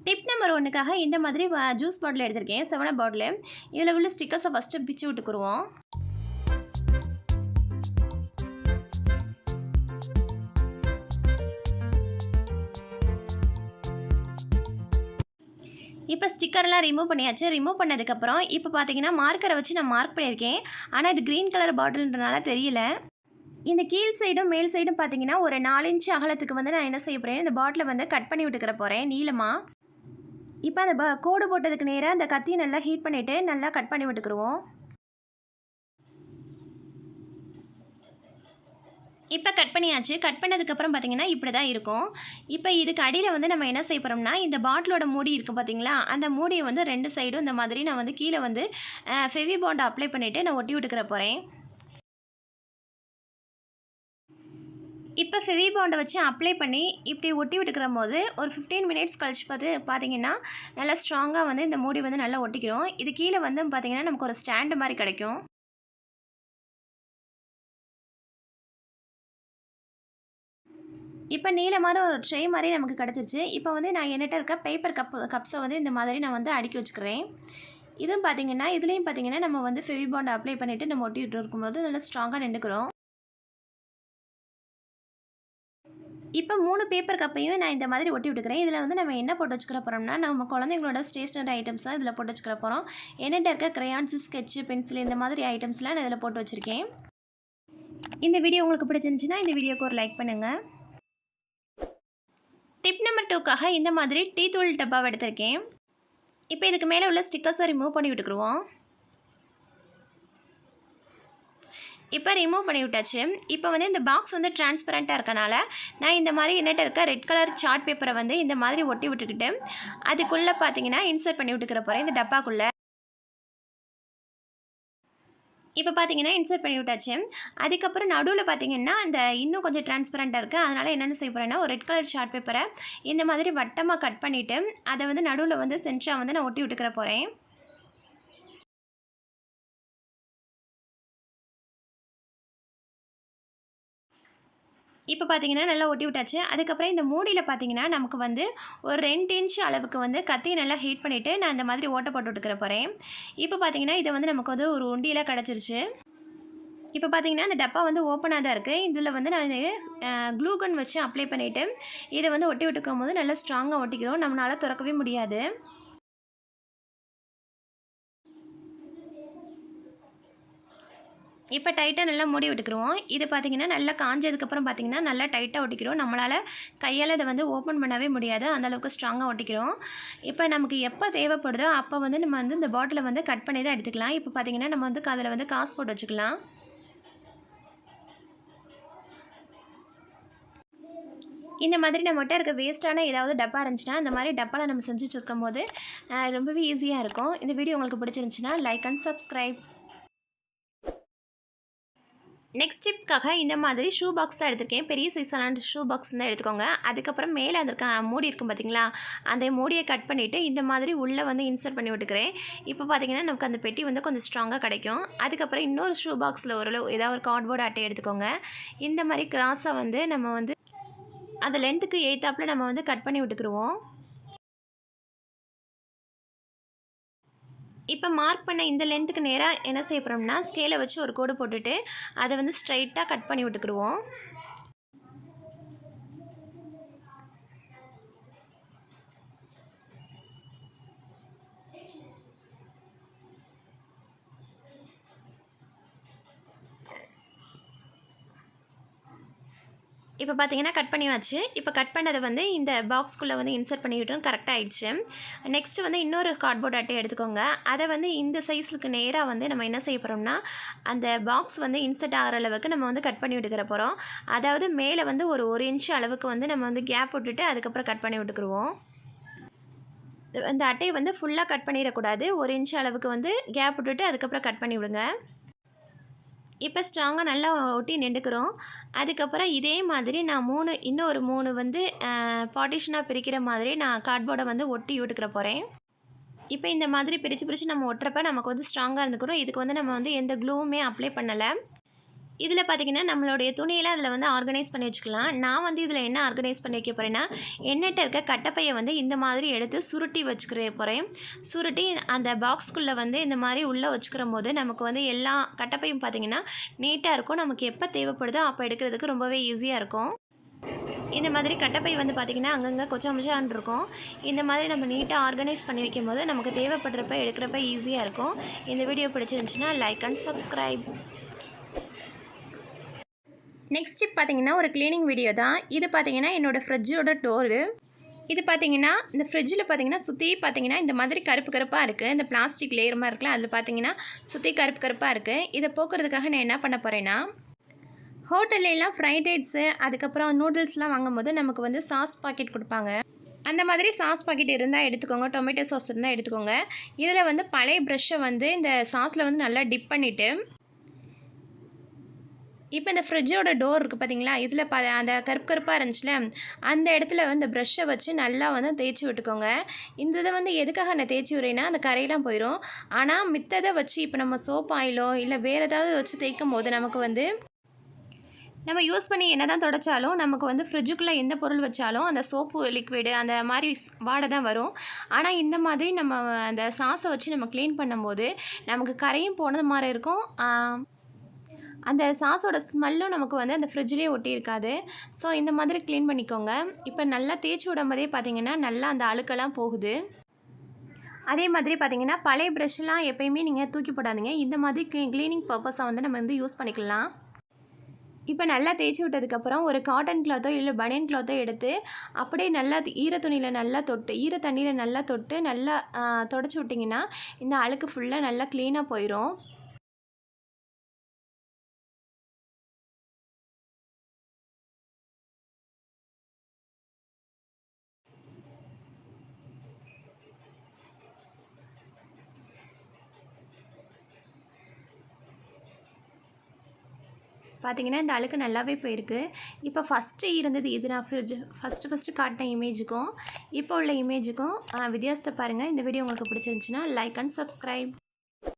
Tip number 1க்காக இந்த மாதிரி juice bottle எடுத்திருக்கேன், 7 பாட்டில். இதில் உள்ள ஸ்டிக்கர்ஸை ஃபஸ்ட்டு பிச்சு விட்டுக்குருவோம். இப்போ ஸ்டிக்கர்லாம் ரிமூவ் பண்ணியாச்சு. ரிமூவ் பண்ணதுக்கப்புறம் இப்போ பார்த்தீங்கன்னா மார்க்கரை வச்சு நான் மார்க் பண்ணியிருக்கேன். ஆனால் இது க்ரீன் கலர் பாட்டில்ன்றனால தெரியல. இந்த கீழ் சைடும் மேல் சைடும் பார்த்தீங்கன்னா ஒரு 4 இன்ச் அகலத்துக்கு வந்து நான் என்ன செய்ய போகிறேன், இந்த பாட்டிலை வந்து கட் பண்ணி விட்டுக்கிற போகிறேன் நீளமாக. இப்போ அந்த கோடு போட்டதுக்கு நேராக அந்த கத்தியை நல்லா ஹீட் பண்ணிவிட்டு நல்லா கட் பண்ணி விட்டுக்குருவோம். இப்போ கட் பண்ணியாச்சு. கட் பண்ணதுக்கப்புறம் பார்த்தீங்கன்னா இப்படி தான் இருக்கும். இப்போ இதுக்கு அடியில் வந்து நம்ம என்ன செய்ய போகிறோம்னா, இந்த பாட்டிலோட மூடி இருக்குது பார்த்தீங்களா, அந்த மூடியை வந்து 2 சைடும் இந்த மாதிரி நான் வந்து கீழே வந்து ஃபெவி பாண்ட் அப்ளை பண்ணிவிட்டு நான் ஒட்டி விட்டுக்கிற போகிறேன். இப்போ ஃபெவி பாண்டை வச்சு அப்ளை பண்ணி இப்படி ஒட்டி விட்டுக்கிற போது ஒரு 15 மினிட்ஸ் கழிச்சு பார்த்தீங்கன்னா நல்லா ஸ்ட்ராங்காக வந்து இந்த மூடி வந்து நல்லா ஒட்டிக்கிறோம். இது கீழே வந்து பார்த்தீங்கன்னா நமக்கு ஒரு ஸ்டாண்டு மாதிரி கிடைக்கும். இப்போ நீளமான ஒரு ட்ரே மாதிரி நமக்கு கிடச்சிருச்சு. இப்போ வந்து நான் என்கிட்ட இருக்க பேப்பர் கப்ஸை வந்து இந்த மாதிரி நான் வந்து அடுக்கி வச்சுக்கிறேன். இதுவும் பார்த்தீங்கன்னா இதுலேயும் பார்த்தீங்கன்னா நம்ம வந்து ஃபெவி பாண்ட் அப்ளை பண்ணிவிட்டு நம்ம ஒட்டிகிட்டு இருக்கும்போது நல்லா ஸ்ட்ராங்காக நின்றுக்கிறோம். இப்போ 3 பேப்பர் கப்பையும் நான் இந்த மாதிரி ஒட்டி விட்டுக்கிறேன். இதில் வந்து நம்ம என்ன போட்டு வச்சுக்கிற போகிறோம்னா, நம்ம குழந்தைங்களோட ஸ்டேஷ்னரி ஐட்டம்ஸ் தான் இதில் போட்டு வச்சுக்கிற போகிறோம். என்கிட்ட இருக்க கிரையான்ஸு, ஸ்கெட்சு, பென்சில் இந்த மாதிரி ஐட்டம்ஸ்லாம் நான் இதில் போட்டு வச்சுருக்கேன். இந்த வீடியோ உங்களுக்கு பிடிச்சிருந்துச்சுன்னா இந்த வீடியோக்கு ஒரு லைக் பண்ணுங்கள். டிப் நம்பர் 2க்காக இந்த மாதிரி டீ தூள் டப்பாவை எடுத்திருக்கேன். இப்போ இதுக்கு மேலே உள்ள ஸ்டிக்கர்ஸை ரிமூவ் பண்ணி விட்டுக்குருவோம். இப்போ ரிமூவ் பண்ணி விட்டாச்சு. இப்போ வந்து இந்த பாக்ஸ் வந்து டிரான்ஸ்பரண்ட்டாக இருக்கனால நான் இந்த மாதிரி என்கிட்ட இருக்க ரெட் கலர் சார்ட் பேப்பரை வந்து இந்த மாதிரி ஒட்டி விட்டுக்கிட்டு அதுக்குள்ளே பார்த்தீங்கன்னா இன்சர்ட் பண்ணி விட்டுக்கிற போகிறேன் இந்த டப்பாக்குள்ளே. இப்போ பார்த்தீங்கன்னா இன்சர்ட் பண்ணி விட்டாச்சு. அதுக்கப்புறம் நடுவில் பார்த்தீங்கன்னா அந்த இன்னும் கொஞ்சம் டிரான்ஸ்பரண்ட்டாக இருக்குது. அதனால் என்னென்ன செய்ய போகிறேன்னா ஒரு ரெட் கலர் சார்ட் பேப்பரை இந்த மாதிரி வட்டமாக கட் பண்ணிவிட்டு அதை வந்து நடுவில் வந்து சென்டராக வந்து நான் ஒட்டி விட்டுக்கிற போகிறேன். இப்போ பார்த்தீங்கன்னா நல்லா ஒட்டி விட்டாச்சு. அதுக்கப்புறம் இந்த மூடியில் பார்த்தீங்கன்னா நமக்கு வந்து ஒரு 2 இன்ச் அளவுக்கு வந்து கத்தியை நல்லா ஹீட் பண்ணிவிட்டு நான் இந்த மாதிரி ஓட்டை போட்டு விட்டுக்கிற போகிறேன். இப்போ பார்த்தீங்கன்னா இதை வந்து நமக்கு வந்து ஒரு உண்டியில் கிடச்சிருச்சு. இப்போ பார்த்தீங்கன்னா இந்த டப்பா வந்து ஓப்பனாக தான் இருக்குது. இதில் வந்து நான் க்ளூ கன் வச்சு அப்ளை பண்ணிவிட்டு இதை வந்து ஒட்டி விட்டுக்கும் போது நல்லா ஸ்ட்ராங்காக ஒட்டிக்கிறோம். நம்மளால் திறக்கவே முடியாது. இப்போ டைட்டாக நல்லா மூடி விட்டுக்குருவோம். இது பார்த்திங்கன்னா நல்லா காஞ்சதுக்கப்புறம் பார்த்திங்கன்னா நல்லா டைட்டாக ஒட்டிக்கிறோம். நம்மளால் கையால் இதை வந்து ஓப்பன் பண்ணவே முடியாது, அந்தளவுக்கு ஸ்ட்ராங்காக ஒட்டிக்கிறோம். இப்போ நமக்கு எப்போ தேவைப்படுதோ அப்போ வந்து நம்ம வந்து இந்த பாட்டிலை வந்து கட் பண்ணி தான் எடுத்துக்கலாம். இப்போ பார்த்திங்கன்னா நம்ம வந்து அதில் வந்து காசு போட்டு வச்சுக்கலாம். இந்த மாதிரி நம்மகிட்ட இருக்க வேஸ்ட்டான ஏதாவது டப்பா இருந்துச்சுன்னா அந்த மாதிரி டப்பாவில் நம்ம செஞ்சு வச்சுருக்கும் போது ரொம்பவே ஈஸியாக இருக்கும். இந்த வீடியோ உங்களுக்கு பிடிச்சிருந்துச்சுன்னா லைக் அண்ட் சப்ஸ்கிரைப். நெக்ஸ்ட் டிப்காக இந்த மாதிரி ஷூ பாக்ஸ் தான் எடுத்திருக்கேன். பெரிய சைஸான ஷூ பாக்ஸ் தான் எடுத்துக்கோங்க. அதுக்கப்புறம் மேலே அந்த மூடி இருக்கும் பார்த்தீங்களா, அந்த மூடியை கட் பண்ணிவிட்டு இந்த மாதிரி உள்ளே வந்து இன்சர்ட் பண்ணி விட்டுக்கிறேன். இப்போ பார்த்தீங்கன்னா நமக்கு அந்த பெட்டி வந்து கொஞ்சம் ஸ்ட்ராங்காக கிடைக்கும். அதுக்கப்புறம் இன்னொரு ஷூ பாக்ஸில் ஏதாவது ஒரு கார்ட்போர்டு அட்டை எடுத்துக்கோங்க. இந்த மாதிரி கிராஸாக வந்து நம்ம வந்து அந்த லென்த்துக்கு ஏற்றாப்பில் நம்ம வந்து கட் பண்ணி விட்டுக்குருவோம். இப்போ மார்க் பண்ண இந்த லென்த்துக்கு நேராக என்ன செய்ய போகிறோம்னா ஸ்கேலை வச்சு ஒரு கோடு போட்டுட்டு அதை வந்து ஸ்ட்ரைட்டாக கட் பண்ணி விட்டுக்குருவோம். இப்போ பார்த்தீங்கன்னா கட் பண்ணியாச்சு. இப்போ கட் பண்ணதை வந்து இந்த பாக்ஸ்குள்ளே வந்து இன்சர்ட் பண்ணிவிட்டோம். கரெக்டாக ஆயிடுச்சு. நெக்ஸ்ட்டு வந்து இன்னொரு கார்ட்போர்ட் அட்டை எடுத்துக்கோங்க. அதை வந்து இந்த சைஸுக்கு நேராக வந்து நம்ம என்ன செய்ய போகிறோம்னா அந்த பாக்ஸ் வந்து இன்சர்ட் ஆகிற அளவுக்கு நம்ம வந்து கட் பண்ணி விட்டுக்கிற போகிறோம். அதாவது மேலே வந்து ஒரு இன்ச் அளவுக்கு வந்து நம்ம வந்து கேப் விட்டுட்டு அதுக்கப்புறம் கட் பண்ணி விட்டுக்குருவோம். அந்த அட்டையை வந்து ஃபுல்லாக கட் பண்ணிடக்கூடாது. 1 இன்ச் அளவுக்கு வந்து கேப் விட்டுட்டு அதுக்கப்புறம் கட் பண்ணி விடுங்க. இப்போ ஸ்ட்ராங்காக நல்லா ஒட்டி நின்றுக்கிறோம். அதுக்கப்புறம் இதே மாதிரி நான் இன்னும் ஒரு 3 வந்து பார்ட்டிஷனாக பிரிக்கிற மாதிரி நான் கார்ட்போர்டை வந்து ஒட்டி விட்டுக்கிற போகிறேன். இப்போ இந்த மாதிரி பிரித்து நம்ம ஒட்டுறப்ப நமக்கு வந்து ஸ்ட்ராங்காக இருந்துக்கிறோம். இதுக்கு வந்து நம்ம வந்து எந்த க்ளூவுமே அப்ளை பண்ணலை. இதில் பார்த்தீங்கன்னா நம்மளுடைய துணியெல்லாம் அதில் வந்து ஆர்கனைஸ் பண்ணி வச்சுக்கலாம். நான் வந்து இதில் என்ன ஆர்கனைஸ் பண்ணி வைக்க போகிறேன்னா, என்கிட்ட இருக்க கட்டைப்பையை வந்து இந்த மாதிரி எடுத்து சுருட்டி வச்சுக்கிற போகிறேன். சுருட்டி அந்த பாக்ஸ்க்குள்ளே வந்து இந்த மாதிரி உள்ளே வச்சுக்கிற போது நமக்கு வந்து எல்லா கட்டைப்பையும் பார்த்திங்கன்னா நீட்டாக இருக்கும். நமக்கு எப்போ தேவைப்படுதோ அப்போ எடுக்கிறதுக்கு ரொம்பவே ஈஸியாக இருக்கும். இந்த மாதிரி கட்டைப்பை வந்து பார்த்திங்கன்னா அங்கங்கே கொச்சமச்சான் இருக்கும். இந்த மாதிரி நம்ம நீட்டாக ஆர்கனைஸ் பண்ணி வைக்கும்போது நமக்கு தேவைப்படுறப்ப எடுக்கிறப்ப ஈஸியாக இருக்கும். இந்த வீடியோ பிடிச்சிருந்துச்சுன்னா like and subscribe. Next tip பார்த்தீங்கன்னா ஒரு க்ளீனிங் வீடியோ தான். இது பார்த்தீங்கன்னா என்னோடய ஃப்ரிட்ஜோட டோரு. இது பார்த்தீங்கன்னா இந்த ஃப்ரிட்ஜில் பார்த்தீங்கன்னா சுற்றி பார்த்தீங்கன்னா இந்த மாதிரி கருப்பு கருப்பாக இருக்குது. இந்த பிளாஸ்டிக் லேயர் மாதிரி இருக்குல்ல, அதில் பார்த்தீங்கன்னா சுற்றி கருப்பு கருப்பாக இருக்குது. இதை போக்குறதுக்காக நான் என்ன பண்ண போகிறேன்னா, ஹோட்டல்லாம் ஃப்ரைட் ரைட்ஸு அதுக்கப்புறம் நூடுல்ஸ்லாம் வாங்கும்போது நமக்கு வந்து சாஸ் பாக்கெட் கொடுப்பாங்க. அந்த மாதிரி சாஸ் பாக்கெட் இருந்தால் எடுத்துக்கோங்க. டொமேட்டோ சாஸ் இருந்தால் எடுத்துக்கோங்க. இதில் வந்து பழைய ப்ரஷ்ஷை வந்து இந்த சாஸில் வந்து நல்லா டிப் பண்ணிவிட்டு, இப்போ இந்த ஃப்ரிட்ஜோட டோர் இருக்குது பார்த்தீங்களா, இதில் அந்த கருப்பு கருப்பாக இருந்துச்சுல, அந்த இடத்துல வந்து ப்ரஷ்ஷை வச்சு நல்லா வந்து தேய்ச்சி விட்டுக்கோங்க. இந்த இதை வந்து எதுக்காக நான் தேய்ச்சி விட்றேன்னா, அந்த கரையெல்லாம் போயிடும். ஆனால் மித்ததை வச்சு இப்போ நம்ம சோப் ஆயிலோ இல்லை வேறு ஏதாவது வச்சு தேய்க்கும் போது நமக்கு வந்து நம்ம யூஸ் பண்ணி என்ன தான் தொடச்சாலும் நமக்கு வந்து ஃப்ரிட்ஜுக்குள்ளே எந்த பொருள் வச்சாலும் அந்த சோப்பு லிக்விடு அந்த மாதிரி வாடை தான் வரும். ஆனால் இந்த மாதிரி நம்ம அந்த சாஸை வச்சு நம்ம க்ளீன் பண்ணும்போது நமக்கு கரையும் போனது மாதிரி இருக்கும். அந்த சாஸோட ஸ்மெல்லும் நமக்கு வந்து அந்த ஃப்ரிட்ஜ்லேயே ஒட்டி இருக்காது. ஸோ இந்த மாதிரி க்ளீன் பண்ணிக்கோங்க. இப்போ நல்லா தேய்ச்சி விடும்போதே பார்த்திங்கன்னா நல்லா அந்த அழுக்கெல்லாம் போகுது. அதே மாதிரி பார்த்திங்கன்னா பழைய ப்ரஷ்லாம் எப்போயுமே நீங்கள் தூக்கி போடாதீங்க. இந்த மாதிரி க்ளீனிங் பர்பஸாக வந்து நம்ம வந்து யூஸ் பண்ணிக்கலாம். இப்போ நல்லா தேய்ச்சி விட்டதுக்கப்புறம் ஒரு காட்டன் கிளாத்தோ இல்லை பனியன் கிளாத்தோ எடுத்து அப்படியே நல்லா ஈர துணியில் நல்லா தொட்டு ஈர தண்ணியில் நல்லா தொட்டு நல்லா தொடச்சி விட்டிங்கன்னா இந்த அழுக்கு ஃபுல்லாக நல்லா க்ளீனாக போயிடும். பார்த்தீங்கன்னா இந்த அழுக்கு நல்லாவே போயிருக்கு. இப்போ ஃபஸ்ட்டு இருந்தது இது நான் ஃபஸ்ட்டு காட்டின இமேஜுக்கும் இப்போ உள்ள இமேஜுக்கும் வித்தியாசத்தை பாருங்கள். இந்த வீடியோ உங்களுக்கு பிடிச்சிருந்துச்சுன்னா லைக் அண்ட் சப்ஸ்கிரைப்.